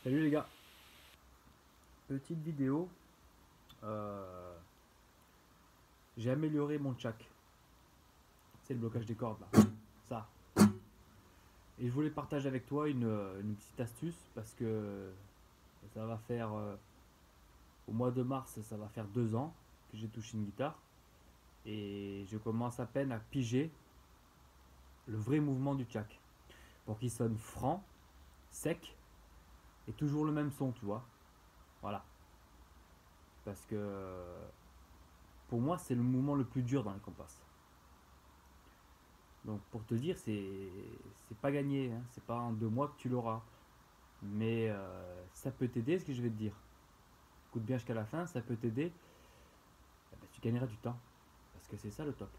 Salut les gars, petite vidéo, euh, j'ai amélioré mon tchak, c'est le blocage des cordes là, ça. Et je voulais partager avec toi une petite astuce parce que ça va faire, au mois de mars, ça va faire 2 ans que j'ai touché une guitare et je commence à peine à piger le vrai mouvement du tchak pour qu'il sonne franc, sec et toujours le même son, tu vois. Voilà, parce que pour moi c'est le mouvement le plus dur dans les compasses. Donc pour te dire, c'est pas gagné, hein. C'est pas en 2 mois que tu l'auras. Mais ça peut t'aider, ce que je vais te dire. Écoute bien jusqu'à la fin, ça peut t'aider. Eh ben, tu gagneras du temps. Parce que c'est ça le top.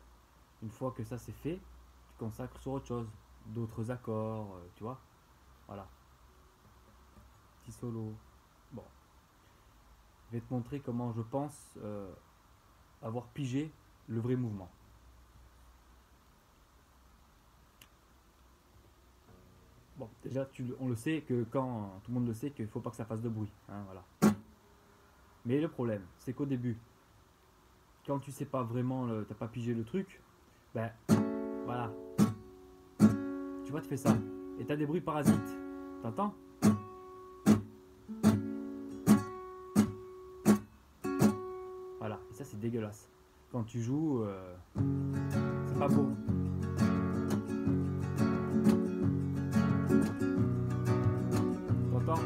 Une fois que ça c'est fait, tu consacres sur autre chose. D'autres accords, tu vois. Voilà. Petit solo. Bon. Je vais te montrer comment je pense avoir pigé le vrai mouvement. Bon, déjà, on le sait que quand tout le monde le sait qu'il ne faut pas que ça fasse de bruit, hein, voilà. Mais le problème, c'est qu'au début, quand tu sais pas vraiment, t'as pas pigé le truc, ben voilà, tu vois, tu fais ça. Et t'as des bruits parasites. T'entends? Voilà, et ça c'est dégueulasse. Quand tu joues, c'est pas beau. T'entends?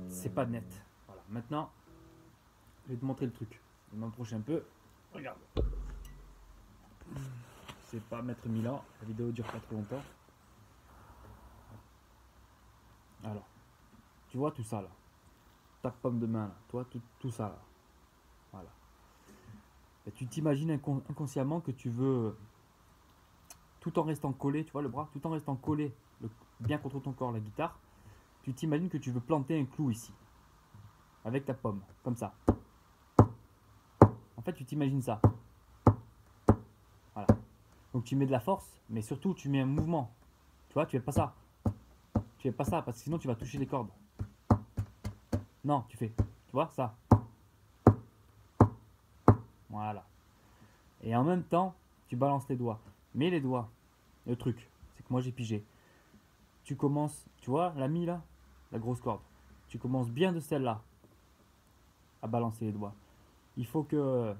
C'est pas net. Voilà, maintenant, je vais te montrer le truc. Je m'approche un peu. Regarde. C'est pas mettre 1000 ans, la vidéo dure pas trop longtemps. Alors, tu vois tout ça là. Ta pomme de main là, toi, tout ça là. Voilà. Et tu t'imagines inconsciemment que tu veux, tout en restant collé, tu vois le bras, tout en restant collé bien contre ton corps, la guitare, tu t'imagines que tu veux planter un clou ici, avec ta pomme, comme ça. En fait, tu t'imagines ça. Voilà. Donc tu mets de la force, mais surtout tu mets un mouvement. Tu vois, tu fais pas ça. Tu fais pas ça, parce que sinon tu vas toucher les cordes. Non, tu fais, tu vois, ça. Voilà. Et en même temps, tu balances les doigts. Mais les doigts, le truc, c'est que moi j'ai pigé. Tu commences, tu vois, la mi là, la grosse corde. Tu commences bien de celle-là à balancer les doigts. Il faut que,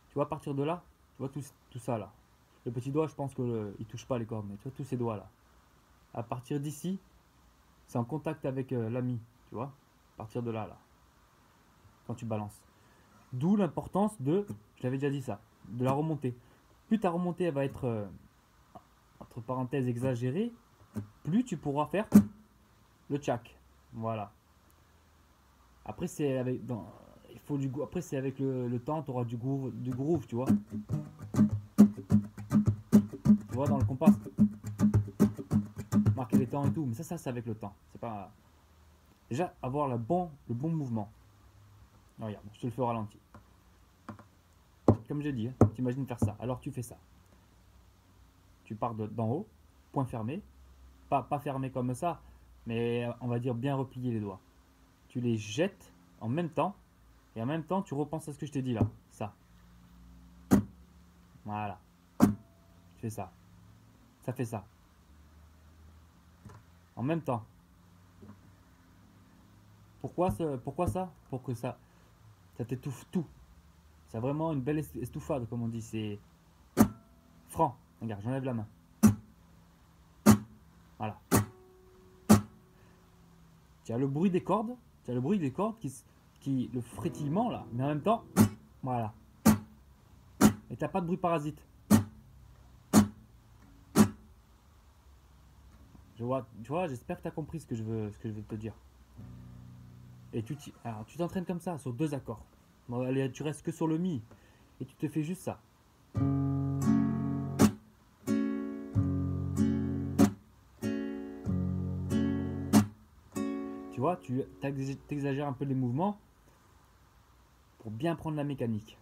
tu vois, à partir de là, tu vois tout ça là. Le petit doigt, je pense qu'il ne touche pas les cordes, mais tu vois, tous ces doigts là. À partir d'ici, c'est en contact avec l'ami, tu vois. À partir de là, là, quand tu balances. D'où l'importance de, je l'avais déjà dit ça, de la remontée. Plus ta remontée elle va être, entre parenthèses, exagérée, plus tu pourras faire le tchak. Voilà. Après, c'est avec, il faut après, c'est avec le temps, tu auras du groove, tu vois. Tu vois, dans le compas, marquer les temps et tout. Mais ça c'est avec le temps. C'est pas. Déjà, avoir le bon mouvement. Regarde, je te le fais au ralenti. Comme j'ai dit, hein, t'imagines faire ça. Alors tu fais ça. Tu pars d'en haut, point fermé. Pas fermé comme ça, mais on va dire bien replier les doigts. Tu les jettes en même temps. Et en même temps, tu repenses à ce que je t'ai dit là. Ça. Voilà. Tu fais ça. Ça fait ça. En même temps. Pourquoi ça? Pour que ça t'étouffe tout. C'est vraiment une belle estouffade, comme on dit. C'est franc. Regarde, j'enlève la main. Voilà. Tu as le bruit des cordes. Tu as le bruit des cordes le frétillement là. Mais en même temps, voilà. Et t'as pas de bruit parasite. Tu vois, j'espère que tu as compris ce que je veux te dire. Et alors, tu t'entraînes comme ça, sur 2 accords. Bon, allez, tu restes que sur le mi. Et tu te fais juste ça. Tu vois, tu exagères un peu les mouvements pour bien prendre la mécanique.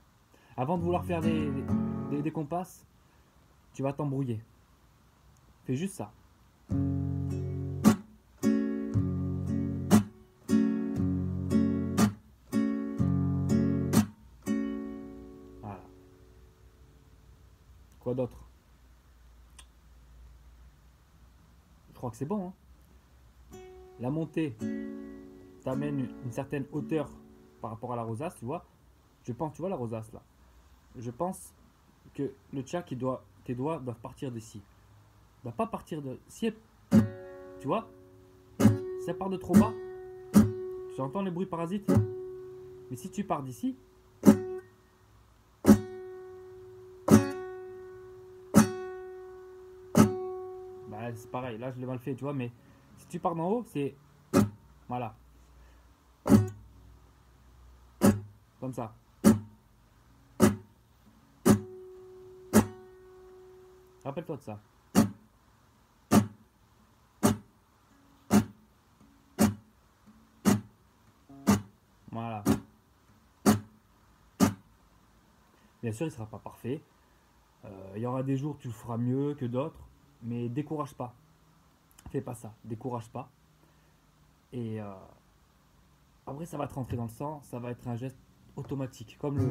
Avant de vouloir faire dès qu'on passe, tu vas t'embrouiller. Fais juste ça. Voilà. Quoi d'autre? Je crois que c'est bon, hein. La montée t'amène une certaine hauteur par rapport à la rosace, tu vois. Je pense, tu vois la rosace là. Je pense que le tchak, tes doigts doivent partir d'ici. Il ne doit pas partir de. Si elle, tu vois, si ça part de trop bas, tu entends les bruits parasites. Mais si tu pars d'ici, bah, c'est pareil. Là, je l'ai mal fait, tu vois. Mais si tu pars d'en haut, c'est. Voilà. Comme ça. Rappelle-toi de ça. Voilà. Bien sûr, il ne sera pas parfait. Il y aura des jours où tu le feras mieux que d'autres. Mais décourage pas. Fais pas ça. Décourage pas. Et après, ça va te rentrer dans le sang. Ça va être un geste automatique. Comme le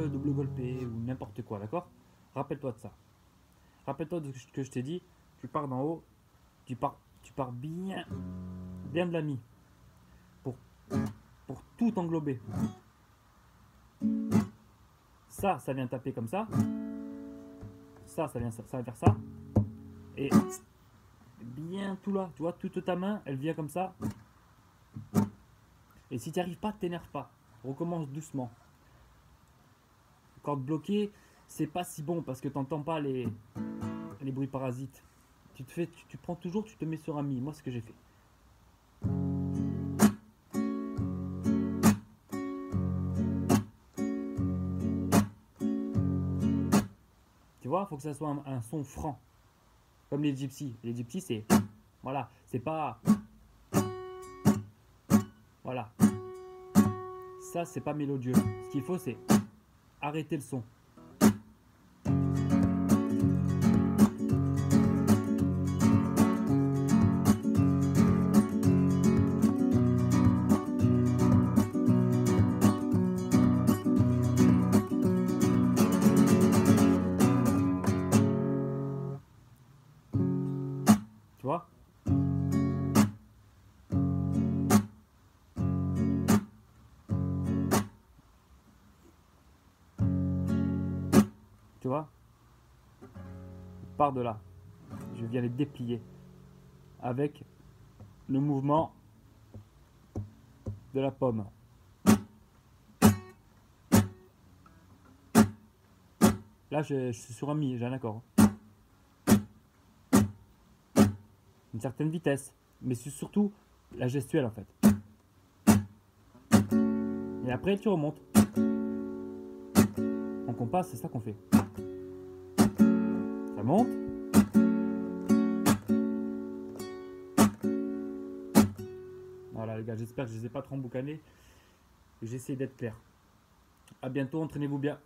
double golpé ou n'importe quoi, d'accord? Rappelle-toi de ça. Rappelle-toi de ce que je t'ai dit. Tu pars d'en haut. Tu pars bien, bien de la mie. Pour, pour tout englober. Ça vient taper comme ça. Ça vient faire ça. Et bien tout là. Tu vois, toute ta main, elle vient comme ça. Et si tu n'y arrives pas, t'énerve pas. Recommence doucement. Corde bloquée, c'est pas si bon parce que tu n'entends pas les bruits parasites. Tu prends toujours, tu te mets sur un mi. Moi, c'est ce que j'ai fait. Tu vois, il faut que ça soit un son franc. Comme les gypsies. Les gypsies, c'est. Voilà, c'est pas. Voilà. Ça, c'est pas mélodieux. Ce qu'il faut, c'est arrêter le son. Tu vois? Tu vois? Par de là. Je viens les déplier avec le mouvement de la pomme. Là, je suis sur un mi, j'ai un accord. Une certaine vitesse, mais c'est surtout la gestuelle en fait. Et après, tu remontes. En compas, c'est ça qu'on fait. Ça monte. Voilà les gars, j'espère que je ne les ai pas trop emboucanés. J'essaie d'être clair. A bientôt, entraînez-vous bien.